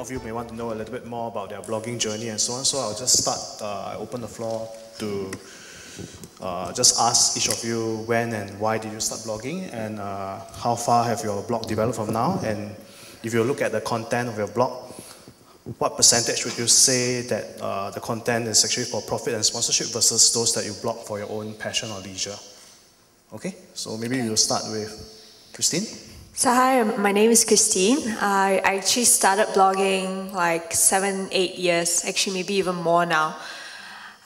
of you may want to know a little bit more about their blogging journey and so on. So I'll just start, I open the floor to just ask each of you when and why did you start blogging, and how far have your blog developed from now, and if you look at the content of your blog, what percentage would you say that the content is actually for profit and sponsorship versus those that you blog for your own passion or leisure? Okay, so maybe we'll start with Christine. So hi, my name is Christine. I actually started blogging like 7-8 years, actually maybe even more now.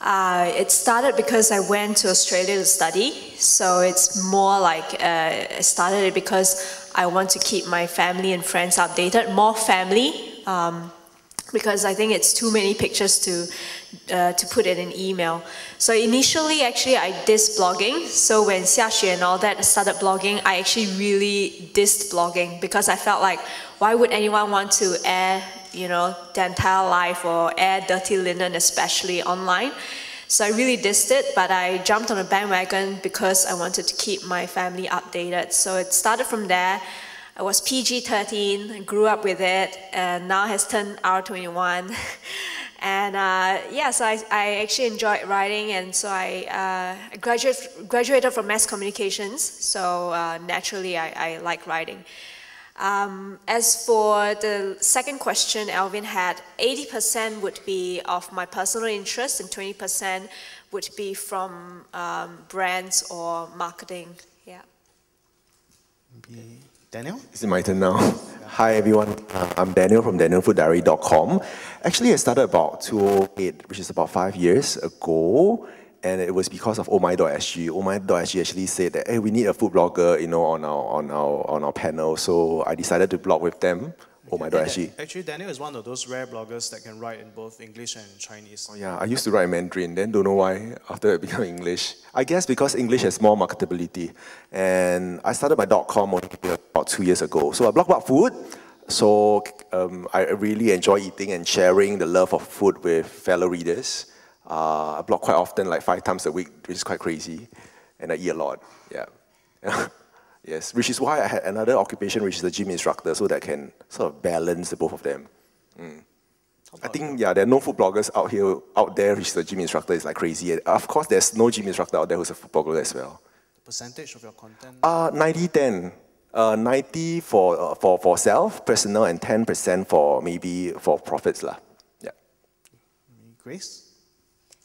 It started because I went to Australia to study, so it's more like I started it because I want to keep my family and friends updated, more family, because I think it's too many pictures to put in an email. So initially, actually, I dissed blogging. So when Xiaxue and all that started blogging, I actually really dissed blogging because I felt like, why would anyone want to air, you know, their entire life or air dirty linen, especially online? So I really dissed it, but I jumped on a bandwagon because I wanted to keep my family updated. So it started from there. I was PG-13, grew up with it, and now has turned R21. And yeah, so I actually enjoyed writing, and so I graduated from mass communications, so naturally I like writing. As for the second question Alvin had, 80% would be of my personal interest and 20% would be from brands or marketing, yeah. Daniel? Is it my turn now? Hi everyone, I'm Daniel from danielfooddiary.com. Actually, I started about 2008, which is about 5 years ago, and it was because of omy.sg. omy.sg actually said that, hey, we need a food blogger, you know, on our panel. So I decided to blog with them. omy.sg. Actually, Daniel is one of those rare bloggers that can write in both English and Chinese. Oh yeah, I used to write Mandarin, then don't know why after it became English. I guess because English has more marketability. And I started my .com only about 2 years ago. So I blog about food. So I really enjoy eating and sharing the love of food with fellow readers. I blog quite often, like 5 times a week, which is quite crazy. And I eat a lot, yeah. Yes, which is why I had another occupation, which is a gym instructor, so that I can sort of balance the both of them. I think, yeah, there are no food bloggers out there, which is a gym instructor is like crazy. And of course, there's no gym instructor out there who's a food blogger as well. The percentage of your content? 90-10. 90 for self, personal, and 10% for maybe for profits lah. Yeah. Grace?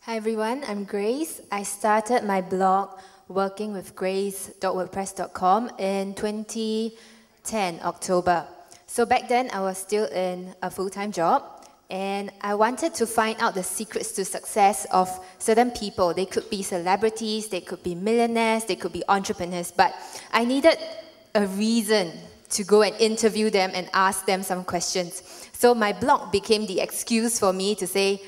Hi everyone, I'm Grace. I started my blog working with grace.wordpress.com in 2010, October. So back then, I was still in a full-time job, and I wanted to find out the secrets to success of certain people. They could be celebrities, they could be millionaires, they could be entrepreneurs, but I needed a reason to go and interview them and ask them some questions. So my blog became the excuse for me to say,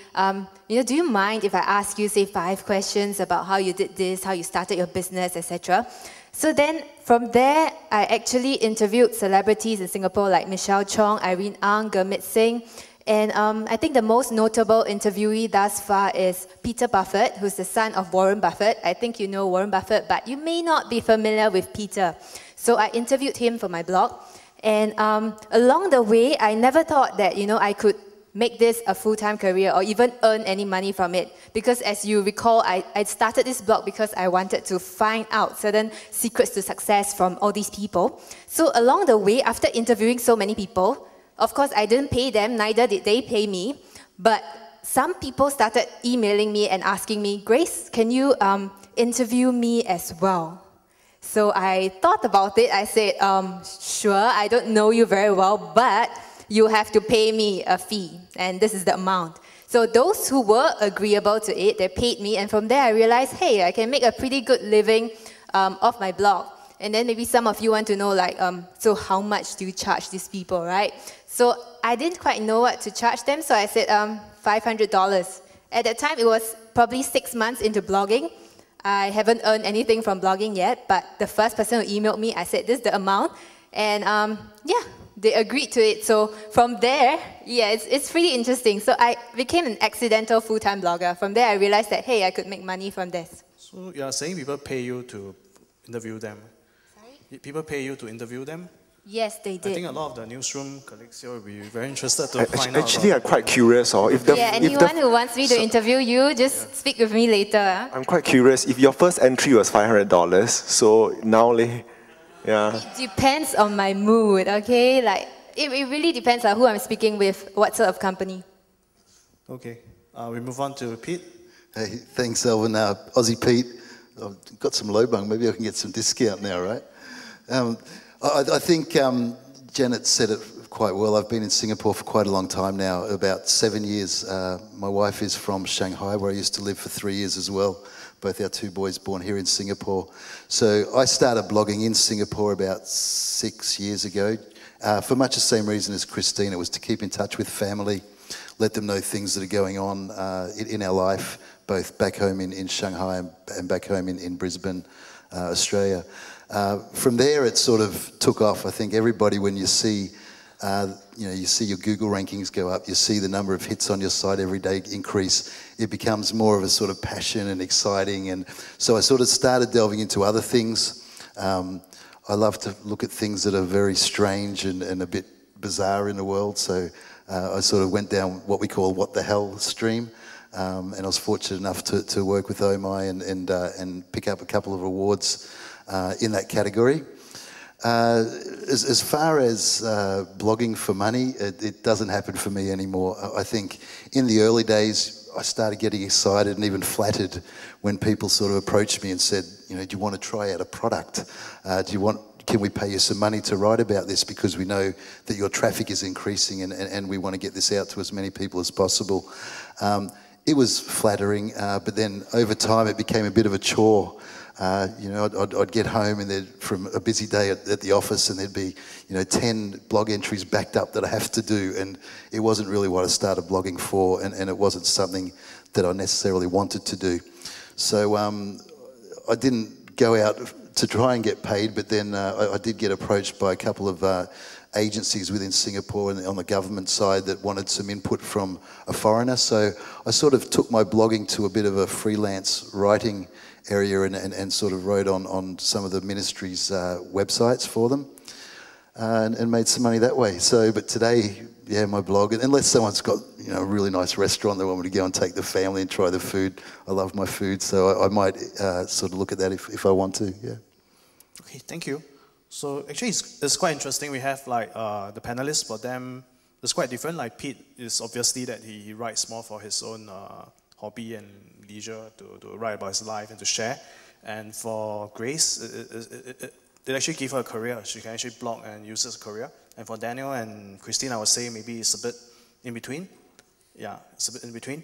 you know, do you mind if I ask you, say, 5 questions about how you did this, how you started your business, etc. So then from there, I actually interviewed celebrities in Singapore like Michelle Chong, Irene Ang, Gurmit Singh, and I think the most notable interviewee thus far is Peter Buffett, who's the son of Warren Buffett. I think you know Warren Buffett, but you may not be familiar with Peter. So I interviewed him for my blog. And along the way, I never thought that, you know, I could make this a full-time career or even earn any money from it. Because as you recall, I started this blog because I wanted to find out certain secrets to success from all these people. So along the way, after interviewing so many people, of course, I didn't pay them, neither did they pay me. But some people started emailing me and asking me, Grace, can you interview me as well? So I thought about it. I said, sure, I don't know you very well, but you have to pay me a fee, and this is the amount. So those who were agreeable to it, they paid me, and from there I realized, hey, I can make a pretty good living off my blog. And then maybe some of you want to know, like, so how much do you charge these people, right? So I didn't quite know what to charge them, so I said $500. At that time, it was probably 6 months into blogging. I haven't earned anything from blogging yet, but the first person who emailed me, I said, this is the amount. And yeah, they agreed to it. So from there, yeah, it's pretty interesting. So I became an accidental full-time blogger. From there, I realized that, hey, I could make money from this. So you're saying people pay you to interview them? Sorry? People pay you to interview them? Yes, they I did. think a lot of the newsroom colleagues here will be very interested to find out. Actually, I'm quite curious. Anyone who wants me to interview you, just speak with me later. I'm quite curious. If your first entry was $500, so now, yeah. It depends on my mood, okay? Like, it really depends on who I'm speaking with, what sort of company. Okay, we move on to Pete. Hey, thanks, Elvin. Aussie Pete, I've got some low bung. Maybe I can get some discount now, right? I think Janet said it quite well. I've been in Singapore for quite a long time now, about 7 years. My wife is from Shanghai, where I used to live for 3 years as well. Both our two boys born here in Singapore. So I started blogging in Singapore about 6 years ago, for much the same reason as Christine. It was to keep in touch with family, let them know things that are going on in our life, both back home in Shanghai and back home in Brisbane, Australia. From there, it sort of took off. I think everybody, when you see, you see your Google rankings go up, you see the number of hits on your site every day increase, it becomes more of a sort of passion and exciting. And so I sort of started delving into other things. I love to look at things that are very strange and a bit bizarre in the world. So I sort of went down what we call What the Hell stream. And I was fortunate enough to work with OMI and pick up a couple of awards in that category. As far as blogging for money, it doesn't happen for me anymore. I think in the early days, I started getting excited and even flattered when people sort of approached me and said, do you want to try out a product? Can we pay you some money to write about this, because we know that your traffic is increasing and we want to get this out to as many people as possible. It was flattering, but then over time it became a bit of a chore. I'd get home and from a busy day at the office, and there'd be 10 blog entries backed up that I have to do, and it wasn't really what I started blogging for, and it wasn't something that I necessarily wanted to do. So I didn't go out to try and get paid, but then I did get approached by a couple of agencies within Singapore and on the government side that wanted some input from a foreigner. So I sort of took my blogging to a bit of a freelance writing area and sort of wrote on some of the ministries' websites for them and made some money that way. So, but today, yeah, my blog, unless someone's got a really nice restaurant they want me to go and take the family and try the food. I love my food, so I might sort of look at that if I want to, yeah. Okay, thank you. So actually it's quite interesting. We have like the panelists, for them it's quite different. Like Pete is obviously that he writes more for his own hobby and leisure to write about his life and to share. And for Grace, it actually gave her a career. She can actually blog and use it as a career. And for Daniel and Christine, I would say maybe it's a bit in between. Yeah, it's a bit in between.